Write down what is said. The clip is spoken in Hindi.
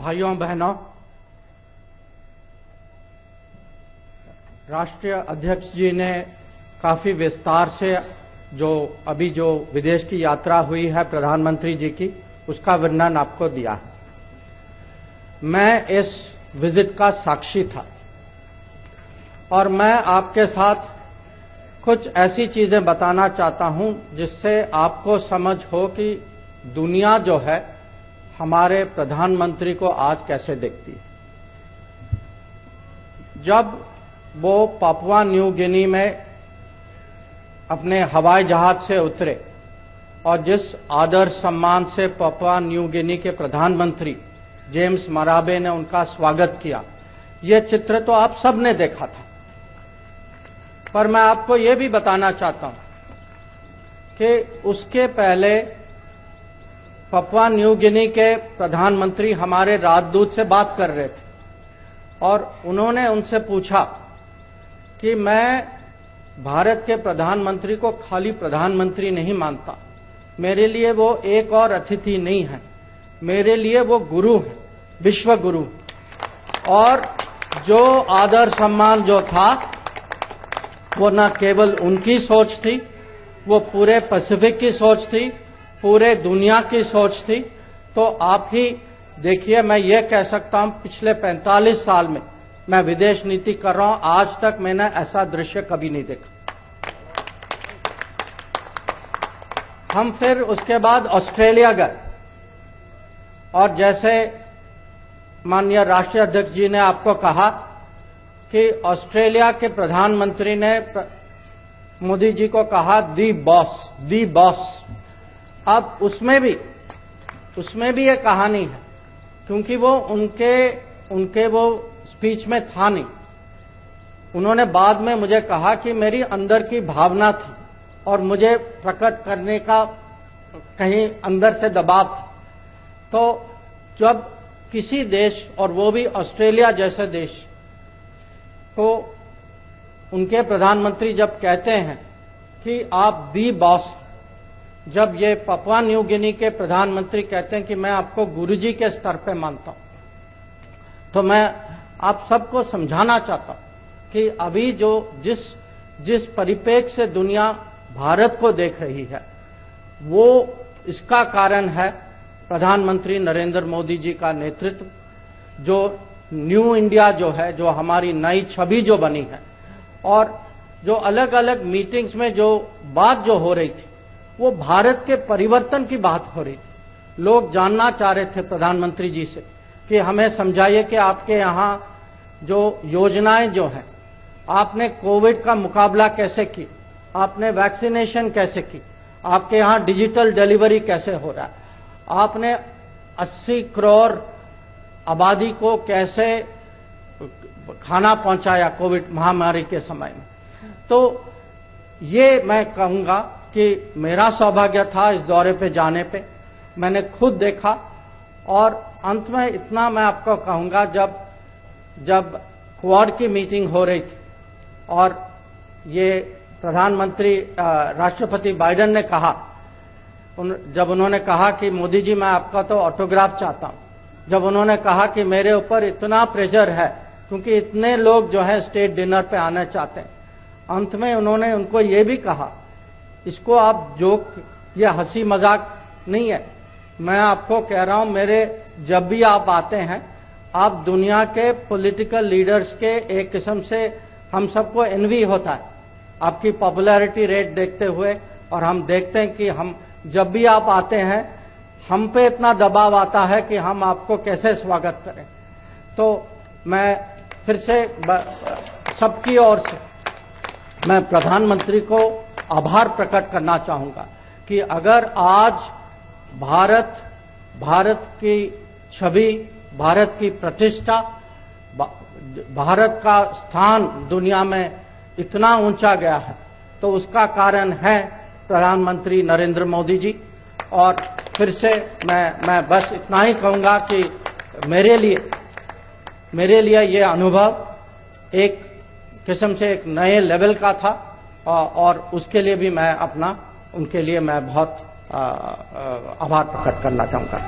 भाइयों बहनों, राष्ट्रीय अध्यक्ष जी ने काफी विस्तार से जो विदेश की यात्रा हुई है प्रधानमंत्री जी की, उसका वर्णन आपको दिया है। मैं इस विजिट का साक्षी था और मैं आपके साथ कुछ ऐसी चीजें बताना चाहता हूं जिससे आपको समझ हो कि दुनिया जो है हमारे प्रधानमंत्री को आज कैसे देखती है। जब वो पापुआ न्यू गिनी में अपने हवाई जहाज से उतरे और जिस आदर सम्मान से पापुआ न्यू गिनी के प्रधानमंत्री जेम्स मराबे ने उनका स्वागत किया, ये चित्र तो आप सब ने देखा था। पर मैं आपको ये भी बताना चाहता हूं कि उसके पहले पापुआ न्यू गिनी के प्रधानमंत्री हमारे राजदूत से बात कर रहे थे और उन्होंने उनसे पूछा कि मैं भारत के प्रधानमंत्री को खाली प्रधानमंत्री नहीं मानता, मेरे लिए वो एक और अतिथि नहीं है, मेरे लिए वो गुरु है, विश्व गुरु। और जो आदर सम्मान जो था वो न केवल उनकी सोच थी, वो पूरे पैसिफिक की सोच थी, पूरे दुनिया की सोच थी। तो आप ही देखिए, मैं ये कह सकता हूं पिछले 45 साल में मैं विदेश नीति कर रहा हूं, आज तक मैंने ऐसा दृश्य कभी नहीं देखा। हम फिर उसके बाद ऑस्ट्रेलिया गए और जैसे माननीय राष्ट्रीय अध्यक्ष जी ने आपको कहा कि ऑस्ट्रेलिया के प्रधानमंत्री ने मोदी जी को कहा दी बॉस। अब उसमें भी एक कहानी है, क्योंकि वो उनके वो स्पीच में था नहीं। उन्होंने बाद में मुझे कहा कि मेरी अंदर की भावना थी और मुझे प्रकट करने का कहीं अंदर से दबाव था। तो जब किसी देश, और वो भी ऑस्ट्रेलिया जैसे देश को, उनके प्रधानमंत्री जब कहते हैं कि आप दी बॉस, जब ये पापुआ न्यू गिनी के प्रधानमंत्री कहते हैं कि मैं आपको गुरुजी के स्तर पे मानता हूं, तो मैं आप सबको समझाना चाहता हूं कि अभी जो जिस परिप्रेक्ष्य से दुनिया भारत को देख रही है, वो इसका कारण है प्रधानमंत्री नरेंद्र मोदी जी का नेतृत्व। जो न्यू इंडिया जो है, जो हमारी नई छवि जो बनी है, और जो अलग अलग मीटिंग्स में जो बात जो हो रही थी, वो भारत के परिवर्तन की बात हो रही थी। लोग जानना चाह रहे थे प्रधानमंत्री जी से कि हमें समझाइए कि आपके यहां जो योजनाएं जो हैं, आपने कोविड का मुकाबला कैसे की, आपने वैक्सीनेशन कैसे की, आपके यहां डिजिटल डिलीवरी कैसे हो रहा है, आपने 80 करोड़ आबादी को कैसे खाना पहुंचाया कोविड महामारी के समय में। तो ये मैं कहूंगा कि मेरा सौभाग्य था इस दौरे पे जाने पे, मैंने खुद देखा। और अंत में इतना मैं आपको कहूंगा, जब क्वाड की मीटिंग हो रही थी और ये प्रधानमंत्री राष्ट्रपति बाइडेन ने कहा, जब उन्होंने कहा कि मोदी जी मैं आपका तो ऑटोग्राफ चाहता हूं, जब उन्होंने कहा कि मेरे ऊपर इतना प्रेशर है क्योंकि इतने लोग जो है स्टेट डिनर पे आना चाहते हैं, अंत में उन्होंने उनको ये भी कहा, इसको आप जोक या हंसी मजाक नहीं है, मैं आपको कह रहा हूं, मेरे जब भी आप आते हैं, आप दुनिया के पॉलिटिकल लीडर्स के एक किस्म से हम सबको एनवी होता है आपकी पॉपुलैरिटी रेट देखते हुए। और हम देखते हैं कि हम जब भी आप आते हैं, हम पे इतना दबाव आता है कि हम आपको कैसे स्वागत करें। तो मैं फिर से सबकी ओर से मैं प्रधानमंत्री को आभार प्रकट करना चाहूंगा कि अगर आज भारत की छवि, भारत की प्रतिष्ठा, भारत का स्थान दुनिया में इतना ऊंचा गया है, तो उसका कारण है प्रधानमंत्री नरेंद्र मोदी जी। और फिर से मैं बस इतना ही कहूंगा कि मेरे लिए ये अनुभव एक किस्म से एक नए लेवल का था और उसके लिए भी मैं उनके लिए मैं बहुत आभार प्रकट करना चाहूंगा।